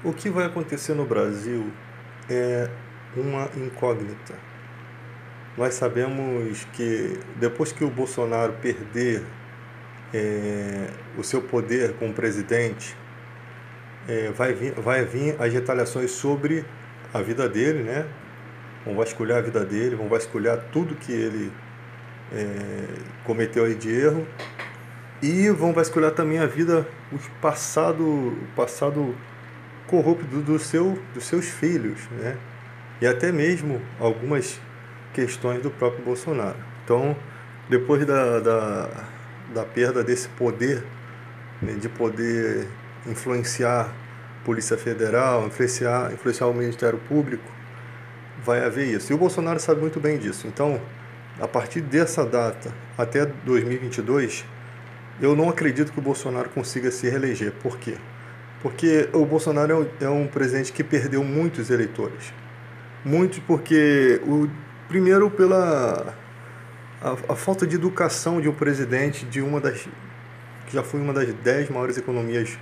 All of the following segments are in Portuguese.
O que vai acontecer no Brasil é uma incógnita. Nós sabemos que depois que o Bolsonaro perder o seu poder como presidente, vai vir as retaliações sobre a vida dele, né? Vão vasculhar a vida dele, vão vasculhar tudo que ele cometeu aí de erro e vão vasculhar também a vida, o passado corrupto dos seus filhos, né? E até mesmo algumas questões do próprio Bolsonaro. Então, depois da perda desse poder, né, de poder influenciar a Polícia Federal, influenciar o Ministério Público, vai haver isso. E o Bolsonaro sabe muito bem disso. Então, a partir dessa data até 2022, eu não acredito que o Bolsonaro consiga se reeleger. Por quê? Porque o Bolsonaro é um presidente que perdeu muitos eleitores. Muitos porque, primeiro, pela a falta de educação de um presidente de que já foi uma das 10 maiores economias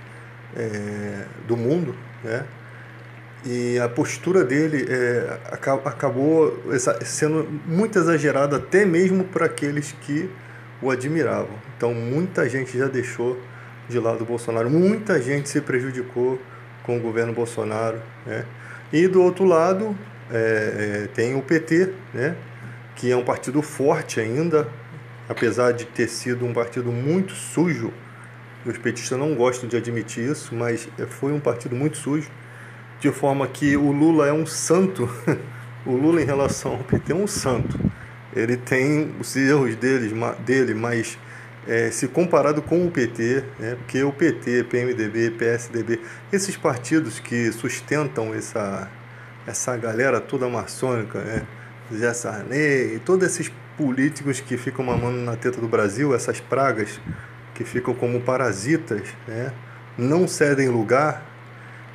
do mundo, né? E a postura dele acabou sendo muito exagerada, até mesmo para aqueles que o admiravam. Então, muita gente já deixou de lado o Bolsonaro, muita gente se prejudicou com o governo Bolsonaro, né? E do outro lado, tem o PT, né? Que é um partido forte ainda, apesar de ter sido um partido muito sujo. Os petistas não gostam de admitir isso, mas foi um partido muito sujo, de forma que o Lula é um santo. O Lula, em relação ao PT, é um santo. Ele tem os erros dele, mas se comparado com o PT, né, porque o PT, PMDB, PSDB, esses partidos que sustentam essa galera toda maçônica, né, Zé Sarney, e todos esses políticos que ficam mamando na teta do Brasil, essas pragas que ficam como parasitas, né, não cedem lugar.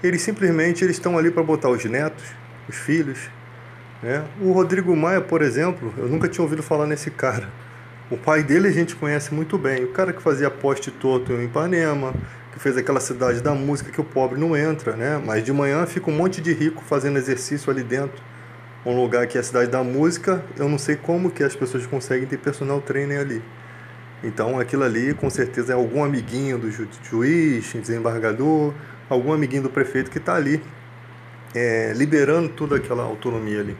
Eles estão ali para botar os netos, os filhos, né? O Rodrigo Maia, por exemplo, eu nunca tinha ouvido falar nesse cara. O pai dele a gente conhece muito bem. O cara que fazia poste torto em Ipanema, que fez aquela cidade da música que o pobre não entra, né? Mas de manhã fica um monte de rico fazendo exercício ali dentro. Um lugar que é a cidade da música, eu não sei como que as pessoas conseguem ter personal trainer ali. Então aquilo ali com certeza é algum amiguinho do juiz, desembargador, algum amiguinho do prefeito que está ali liberando toda aquela autonomia ali.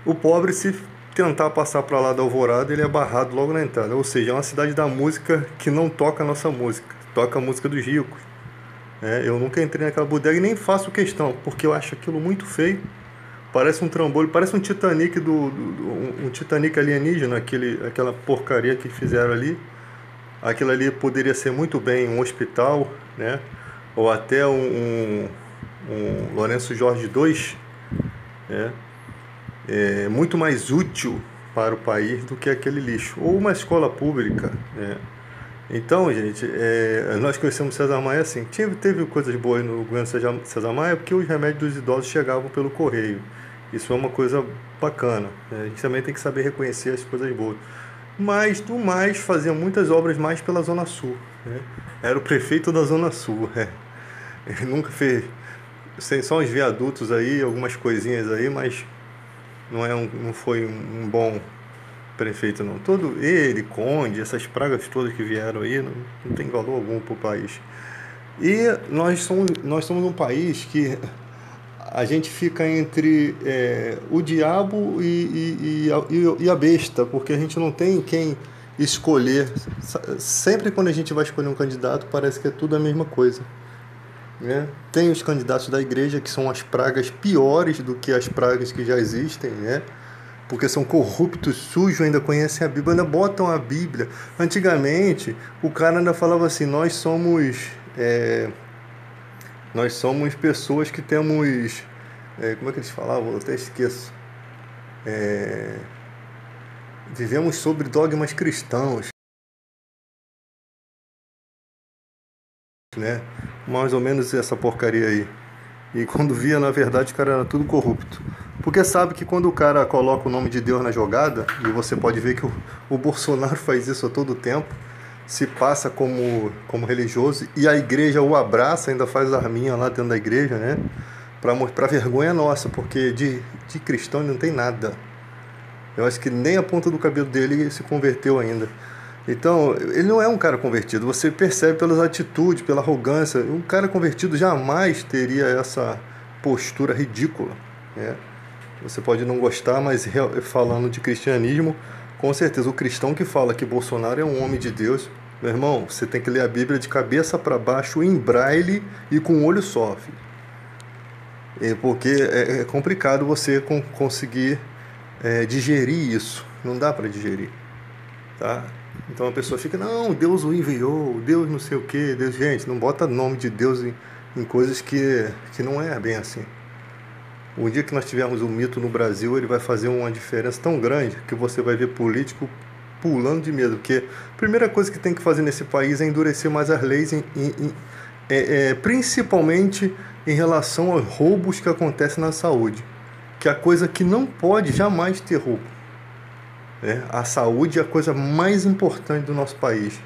O pobre, se tentar passar para lá da Alvorada, ele é barrado logo na entrada. Ou seja, é uma cidade da música que não toca a nossa música, toca a música dos ricos. Eu nunca entrei naquela bodega e nem faço questão, porque eu acho aquilo muito feio. Parece um trambolho, parece um Titanic um Titanic alienígena, aquela porcaria que fizeram ali. Aquilo ali poderia ser muito bem um hospital, né? Ou até um Lourenço Jorge II, né? Muito mais útil para o país do que aquele lixo. Ou uma escola pública, né? Então, gente, nós conhecemos César Maia assim. Teve coisas boas no governo César Maia porque os remédios dos idosos chegavam pelo correio. Isso é uma coisa bacana, né? A gente também tem que saber reconhecer as coisas boas. Mas, do mais, fazia muitas obras mais pela Zona Sul, né? Era o prefeito da Zona Sul. Ele nunca fez. Tem só uns viadutos aí, algumas coisinhas aí, mas não foi um bom prefeito não. Todo ele, Conde, essas pragas todas que vieram aí, não tem valor algum para o país. E nós somos um país que a gente fica entre o diabo e a besta, porque a gente não tem quem escolher. Sempre quando a gente vai escolher um candidato, parece que é tudo a mesma coisa, né? Tem os candidatos da igreja, que são as pragas piores do que as pragas que já existem, né? Porque são corruptos, sujos, ainda conhecem a Bíblia, ainda botam a Bíblia. Antigamente, o cara ainda falava assim, nós somos pessoas que temos... como é que eles falavam? Eu até esqueço. Vivemos sobre dogmas cristãos, né? Mais ou menos essa porcaria aí. E quando via, na verdade, o cara era tudo corrupto. Porque sabe que quando o cara coloca o nome de Deus na jogada, e você pode ver que o Bolsonaro faz isso a todo tempo, se passa como religioso e a igreja o abraça, ainda faz arminha lá dentro da igreja, né? Pra vergonha nossa, porque de cristão ele não tem nada. Eu acho que nem a ponta do cabelo dele se converteu ainda. Então, ele não é um cara convertido. Você percebe pelas atitudes, pela arrogância. Um cara convertido jamais teria essa postura ridícula, né? Você pode não gostar, mas falando de cristianismo, com certeza o cristão que fala que Bolsonaro é um homem de Deus, meu irmão, você tem que ler a Bíblia de cabeça para baixo, em braille e com o olho só, filho. Porque é complicado você conseguir digerir isso. Não dá para digerir, tá? Então a pessoa fica, não, Deus o enviou, Deus não sei o que, Deus, gente, não bota nome de Deus em coisas que não é bem assim. O dia que nós tivermos um mito no Brasil, ele vai fazer uma diferença tão grande que você vai ver político pulando de medo. Porque a primeira coisa que tem que fazer nesse país é endurecer mais as leis, principalmente em relação aos roubos que acontecem na saúde. Que é a coisa que não pode jamais ter roubo. A saúde é a coisa mais importante do nosso país.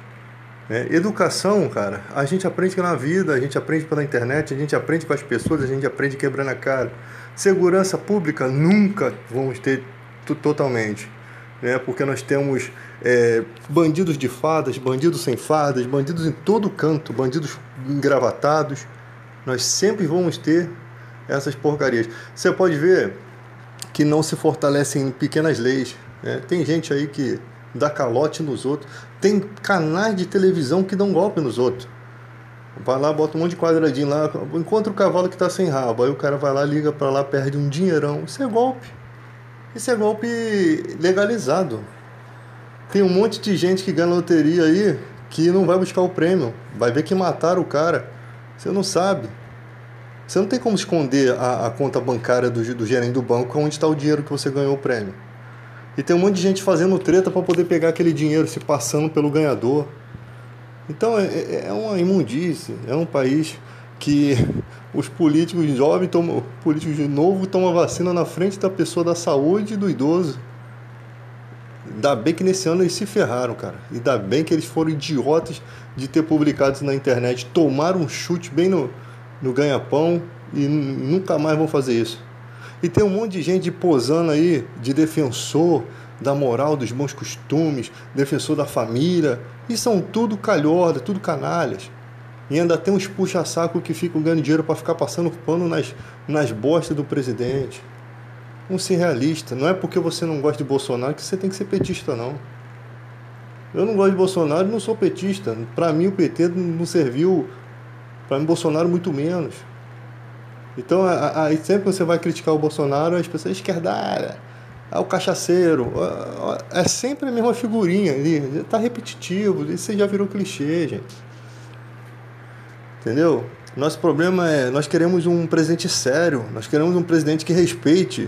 Educação, cara, a gente aprende na vida, a gente aprende pela internet, a gente aprende com as pessoas, a gente aprende quebrando a cara. Segurança pública nunca vamos ter totalmente, porque nós temos bandidos de fardas, bandidos sem fardas, bandidos em todo canto, bandidos engravatados. Nós sempre vamos ter essas porcarias. Você pode ver que não se fortalecem pequenas leis. Tem gente aí que dá calote nos outros. Tem canais de televisão que dão golpe nos outros. Vai lá, bota um monte de quadradinho lá, encontra o cavalo que está sem rabo. Aí o cara vai lá, liga para lá, perde um dinheirão. Isso é golpe. Isso é golpe legalizado. Tem um monte de gente que ganha loteria aí que não vai buscar o prêmio. Vai ver que mataram o cara. Você não sabe. Você não tem como esconder a conta bancária do gerente do banco onde está o dinheiro que você ganhou o prêmio. E tem um monte de gente fazendo treta para poder pegar aquele dinheiro, se passando pelo ganhador. Então é uma imundície. É um país que os políticos jovens, políticos de novo, tomam vacina na frente da pessoa da saúde e do idoso. Ainda bem que nesse ano eles se ferraram, cara. Ainda bem que eles foram idiotas de ter publicado isso na internet. Tomaram um chute bem no ganha-pão e nunca mais vão fazer isso. E tem um monte de gente posando aí de defensor da moral, dos bons costumes, defensor da família. E são tudo calhorda, tudo canalhas. E ainda tem uns puxa-saco que ficam ganhando dinheiro para ficar passando pano nas bostas do presidente. Vamos ser realista. Não é porque você não gosta de Bolsonaro que você tem que ser petista, não. Eu não gosto de Bolsonaro e não sou petista. Para mim o PT não serviu. Para mim Bolsonaro muito menos. Então, aí sempre que você vai criticar o Bolsonaro, as pessoas esquerdária, o cachaceiro, é sempre a mesma figurinha, tá repetitivo, isso já virou clichê, gente. Entendeu? Nosso problema nós queremos um presidente sério, nós queremos um presidente que respeite,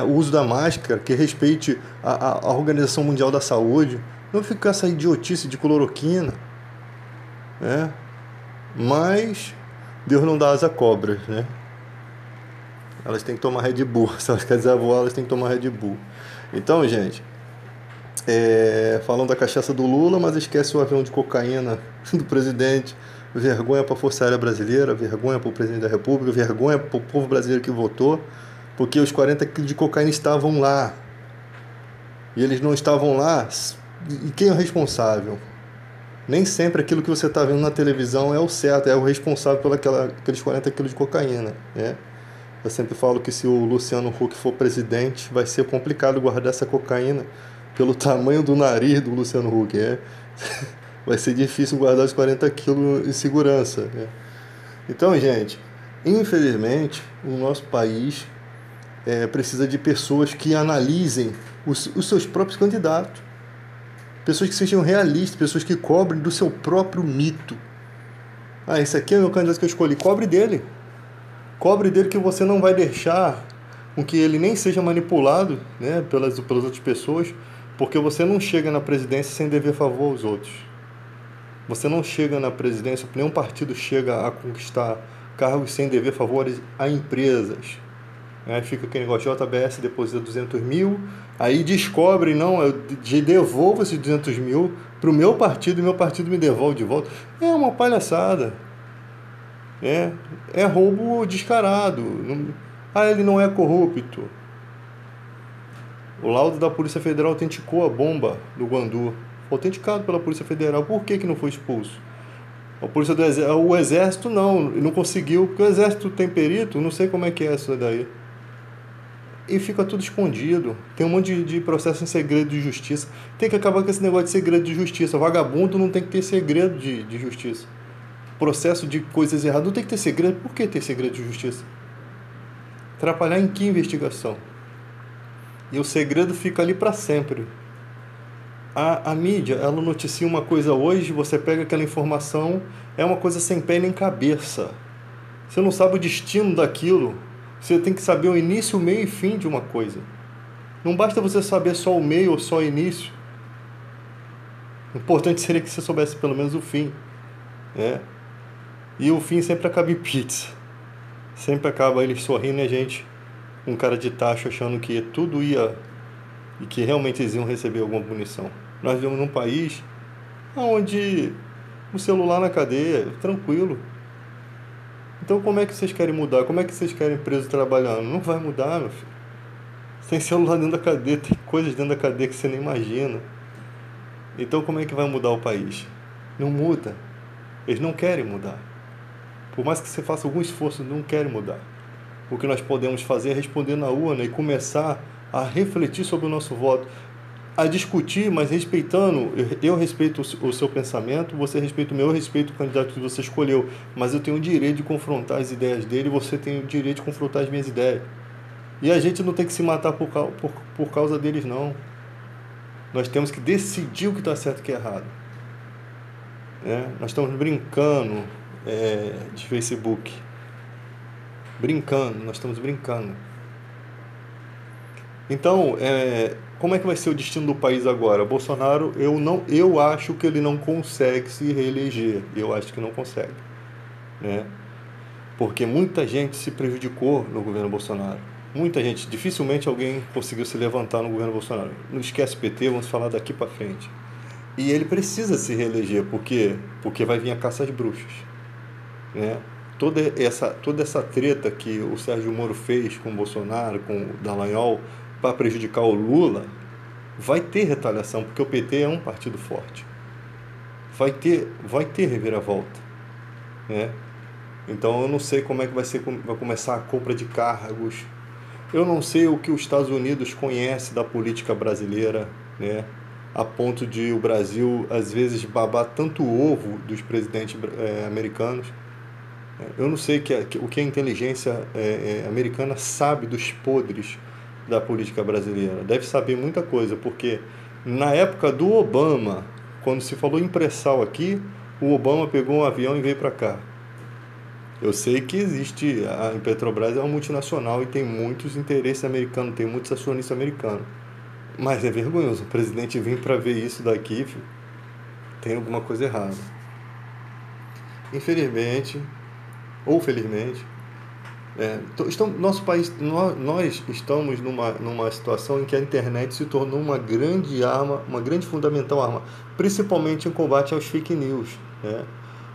o uso da máscara, que respeite a Organização Mundial da Saúde, não ficar essa idiotice de cloroquina, Mas Deus não dá asa a cobras, Elas têm que tomar Red Bull. Se elas quiserem voar, elas têm que tomar Red Bull. Então, gente, falando da cachaça do Lula, mas esquece o avião de cocaína do presidente. Vergonha para a Força Aérea Brasileira, vergonha para o presidente da República, vergonha para o povo brasileiro que votou, porque os 40 quilos de cocaína estavam lá. E eles não estavam lá. E quem é o responsável? Nem sempre aquilo que você está vendo na televisão é o certo, é o responsável por aqueles 40 quilos de cocaína, Eu sempre falo que se o Luciano Huck for presidente, vai ser complicado guardar essa cocaína pelo tamanho do nariz do Luciano Huck. Vai ser difícil guardar os 40 quilos em segurança. Então, gente, infelizmente, o nosso país precisa de pessoas que analisem os seus próprios candidatos. Pessoas que sejam realistas, pessoas que cobrem do seu próprio mito. Esse aqui é o meu candidato que eu escolhi. Cobre dele. Cobre dele, que você não vai deixar com que ele nem seja manipulado pelas outras pessoas, porque você não chega na presidência sem dever favor aos outros. Você não chega na presidência, nenhum partido chega a conquistar cargos sem dever favores a empresas. Fica aquele negócio, JBS deposita 200 mil, aí descobre, não, eu devolvo esses 200 mil, para o meu partido e meu partido me devolve de volta. É uma palhaçada. É roubo descarado. Ele não é corrupto. O laudo da Polícia Federal autenticou a bomba do Guandu. Autenticado pela Polícia Federal. Por que não foi expulso? O Exército não conseguiu, porque o Exército tem perito, não sei como é que é isso daí. E fica tudo escondido. Tem um monte de processo em segredo de justiça. Tem que acabar com esse negócio de segredo de justiça. Vagabundo não tem que ter segredo de justiça. Processo de coisas erradas não tem que ter segredo. Por que ter segredo de justiça? Atrapalhar em que investigação? E o segredo fica ali para sempre. A mídia, ela noticia uma coisa hoje, você pega aquela informação, é uma coisa sem pé nem cabeça. Você não sabe o destino daquilo. Você tem que saber o início, o meio e fim de uma coisa. Não basta você saber só o meio ou só o início. O importante seria que você soubesse pelo menos o fim. E o fim sempre acaba em pizza. Sempre acaba eles sorrindo e a gente, um cara de tacho, achando que tudo ia e que realmente eles iam receber alguma punição. Nós vivemos num país onde o celular na cadeia, tranquilo. Então como é que vocês querem mudar? Como é que vocês querem preso trabalhando? Não vai mudar, meu filho. Tem celular dentro da cadeia, tem coisas dentro da cadeia que você nem imagina. Então como é que vai mudar o país? Não muda. Eles não querem mudar. Por mais que você faça algum esforço, não querem mudar. O que nós podemos fazer é responder na urna e começar a refletir sobre o nosso voto. A discutir, mas respeitando. Eu respeito o seu pensamento, você respeita o meu, eu respeito o candidato que você escolheu, mas eu tenho o direito de confrontar as ideias dele e você tem o direito de confrontar as minhas ideias. E a gente não tem que se matar por causa deles, não. Nós temos que decidir o que está certo e o que é errado. Nós estamos brincando de Facebook. Nós estamos brincando. Então, como é que vai ser o destino do país agora? Bolsonaro, eu acho que ele não consegue se reeleger. Eu acho que não consegue. Porque muita gente se prejudicou no governo Bolsonaro. Muita gente. Dificilmente alguém conseguiu se levantar no governo Bolsonaro. Não esquece o PT, vamos falar daqui para frente. E ele precisa se reeleger. Por quê? Porque vai vir a caça às bruxas. Toda essa treta que o Sérgio Moro fez com o Bolsonaro, com o Dallagnol, para prejudicar o Lula, vai ter retaliação, porque o PT é um partido forte. Vai ter reviravolta. Então eu não sei como é que vai começar a compra de cargos. Eu não sei o que os Estados Unidos conhece da política brasileira, a ponto de o Brasil, às vezes, babar tanto o ovo dos presidentes americanos. Eu não sei o que a inteligência americana sabe dos podres da política brasileira. Deve saber muita coisa, porque na época do Obama, quando se falou em pré-sal aqui, o Obama pegou um avião e veio para cá. Eu sei que existe, a Petrobras é uma multinacional e tem muitos interesses americanos, tem muitos acionistas americanos. Mas é vergonhoso, o presidente vir para ver isso daqui, filho, tem alguma coisa errada. Infelizmente, ou felizmente, nosso país, nós estamos numa situação em que a internet se tornou uma grande arma, uma grande fundamental arma, principalmente em combate aos fake news.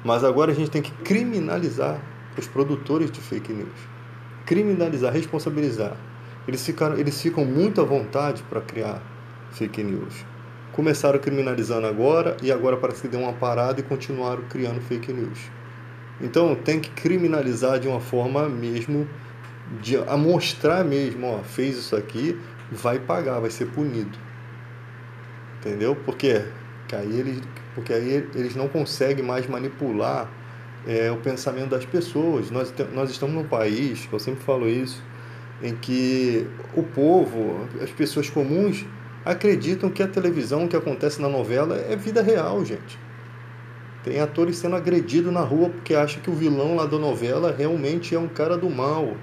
Mas agora a gente tem que criminalizar os produtores de fake news. Criminalizar, responsabilizar. Eles ficam muito à vontade para criar fake news. Começaram criminalizando agora e agora parece que deu uma parada e continuaram criando fake news. Então tem que criminalizar de uma forma mesmo, a mostrar mesmo, fez isso aqui, vai pagar, vai ser punido. Entendeu? Porque aí eles não conseguem mais manipular o pensamento das pessoas. Nós estamos num país, eu sempre falo isso, em que o povo, as pessoas comuns, acreditam que a televisão, o que acontece na novela, é vida real, gente. Tem atores sendo agredidos na rua porque acham que o vilão lá da novela realmente é um cara do mal.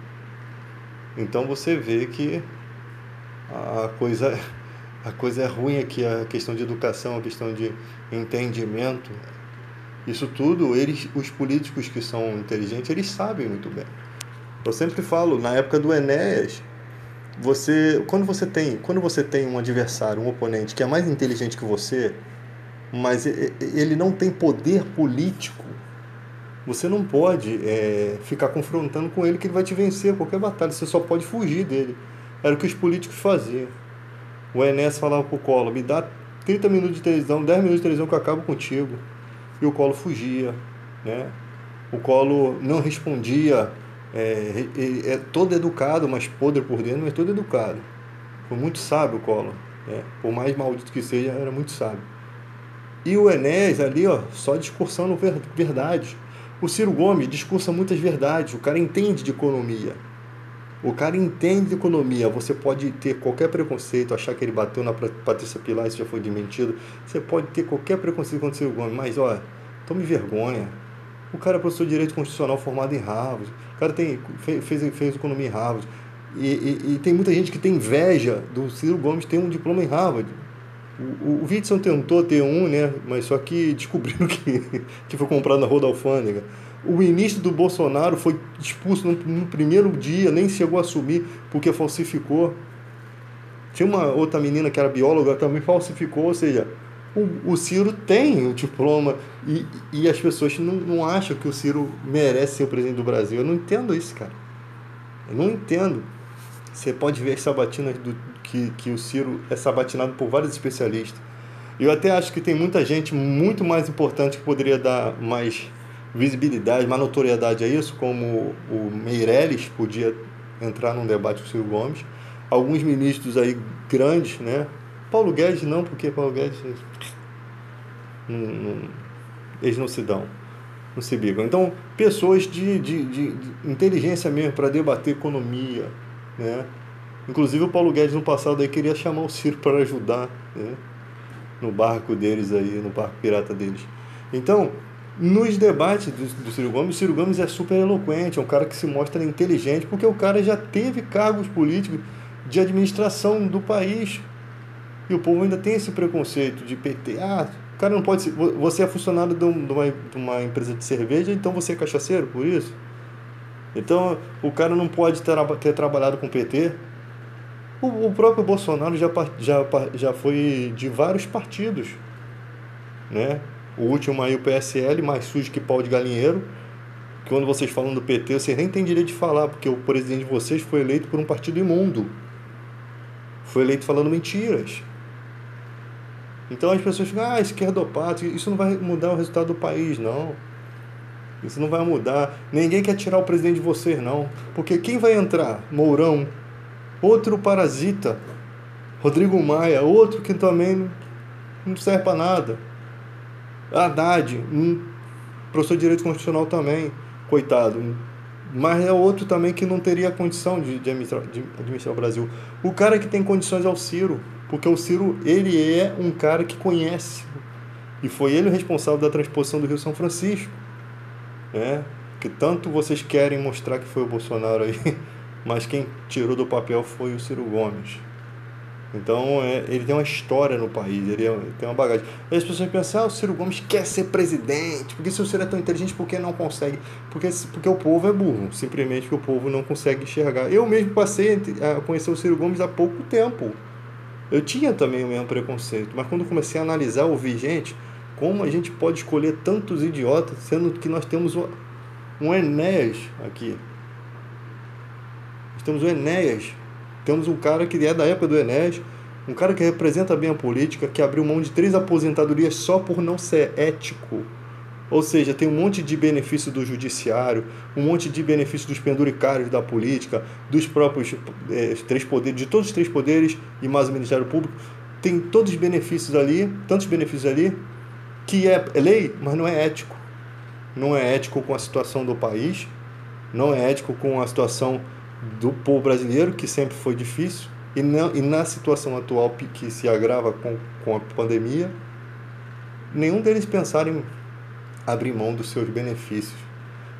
Então você vê que a coisa é ruim aqui, a questão de educação, a questão de entendimento. Isso tudo, os políticos que são inteligentes, eles sabem muito bem. Eu sempre falo, na época do Enéas, quando você tem um adversário, um oponente que é mais inteligente que você, mas ele não tem poder político. Você não pode ficar confrontando com ele, que ele vai te vencer a qualquer batalha. Você só pode fugir dele. Era o que os políticos faziam. O Enéas falava pro Collor: me dá 30 minutos de televisão, 10 minutos de televisão que eu acabo contigo. E o Collor fugia, né? O Collor não respondia. É todo educado, mas podre por dentro, mas todo educado. Foi muito sábio o Collor, né? Por mais maldito que seja, era muito sábio. E o Enéas ali, ó, só discursando verdades. O Ciro Gomes discursa muitas verdades. O cara entende de economia. O cara entende de economia. Você pode ter qualquer preconceito, achar que ele bateu na Patrícia Pilar, isso já foi desmentido. Você pode ter qualquer preconceito contra o Ciro Gomes, mas, ó, tome vergonha. O cara é professor de Direito Constitucional formado em Harvard. O cara fez economia em Harvard. E tem muita gente que tem inveja do Ciro Gomes ter um diploma em Harvard. O Witson tentou ter um, né? Mas só que descobriram que foi comprado na Rua da Alfândega. O ministro do Bolsonaro foi expulso no primeiro dia, nem chegou a assumir porque falsificou. Tinha uma outra menina que era bióloga, também falsificou. Ou seja, o Ciro tem o diploma e as pessoas não acham que o Ciro merece ser o presidente do Brasil. Eu não entendo isso, cara. Eu não entendo. Você pode ver as sabatinas que o Ciro é sabatinado por vários especialistas. Eu até acho que tem muita gente muito mais importante que poderia dar mais visibilidade, mais notoriedade a isso, como o Meirelles podia entrar num debate com o Ciro Gomes. Alguns ministros aí grandes, né? Paulo Guedes não, porque Paulo Guedes eles não se dão, não se bigam. Então, pessoas de inteligência mesmo para debater economia, né? Inclusive o Paulo Guedes no passado aí queria chamar o Ciro para ajudar, né? No barco deles aí, no barco pirata deles. Então, nos debates do Ciro Gomes, o Ciro Gomes é super eloquente, é um cara que se mostra inteligente, porque o cara já teve cargos políticos de administração do país. E o povo ainda tem esse preconceito de PT. Ah, o cara não pode ser. Você é funcionário de uma empresa de cerveja, então você é cachaceiro por isso? Então o cara não pode ter trabalhado com o PT. O próprio Bolsonaro já foi de vários partidos, né? O último aí, o PSL, mais sujo que pau de galinheiro. Quando vocês falam do PT, vocês nem têm direito de falar, porque o presidente de vocês foi eleito por um partido imundo. Foi eleito falando mentiras. Então as pessoas ficam, esquerdopata, isso não vai mudar o resultado do país, não. Isso não vai mudar. Ninguém quer tirar o presidente de vocês, não. Porque quem vai entrar? Mourão. Outro parasita. Rodrigo Maia. Outro que também não serve para nada. Haddad. Professor de Direito Constitucional também. Coitado. Mas é outro também que não teria condição de administrar o Brasil. O cara que tem condições é o Ciro. Porque o Ciro, ele é um cara que conhece. E foi ele o responsável da transposição do Rio São Francisco. Né? Que tanto vocês querem mostrar que foi o Bolsonaro aí, mas quem tirou do papel foi o Ciro Gomes. Então ele tem uma história no país, ele tem uma bagagem. E as pessoas pensam, o Ciro Gomes quer ser presidente, porque se o Ciro é tão inteligente, por que não consegue? Porque o povo é burro, simplesmente porque o povo não consegue enxergar. Eu mesmo passei a conhecer o Ciro Gomes há pouco tempo. Eu tinha também o mesmo preconceito, mas quando eu comecei a analisar, ouvir gente, como a gente pode escolher tantos idiotas, sendo que nós temos um Enéas aqui. Nós temos o Enéas. Temos um cara que é da época do Enéas, um cara que representa bem a política, que abriu mão de 3 aposentadorias só por não ser ético. Ou seja, tem um monte de benefício do judiciário, um monte de benefício dos penduricários da política, dos próprios 3 poderes, de todos os 3 poderes e mais o Ministério Público. Tem todos os benefícios ali, tantos benefícios ali, que é lei, mas não é ético. Não é ético com a situação do país, não é ético com a situação do povo brasileiro, que sempre foi difícil, e na situação atual que se agrava com a pandemia, nenhum deles pensaram em abrir mão dos seus benefícios.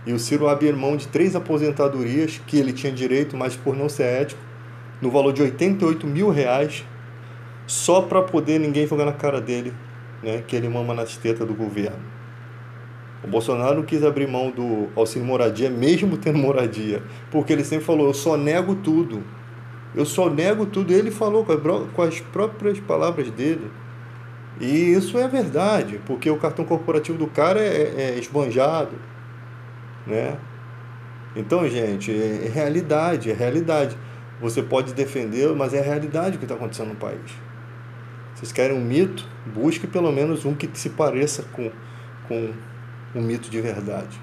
E o Ciro abriu mão de 3 aposentadorias que ele tinha direito, mas por não ser ético, no valor de R$88 mil, só para poder ninguém jogar na cara dele, né, que ele mama nas tetas do governo. O Bolsonaro não quis abrir mão do auxílio moradia, mesmo tendo moradia, porque ele sempre falou, eu só nego tudo. Eu só nego tudo. Ele falou com as próprias palavras dele. E isso é verdade, porque o cartão corporativo do cara é esbanjado, né? Então, gente, é realidade, é realidade. Você pode defender, mas é a realidade o que está acontecendo no país. Vocês querem um mito? Busque pelo menos um que se pareça com um mito de verdade.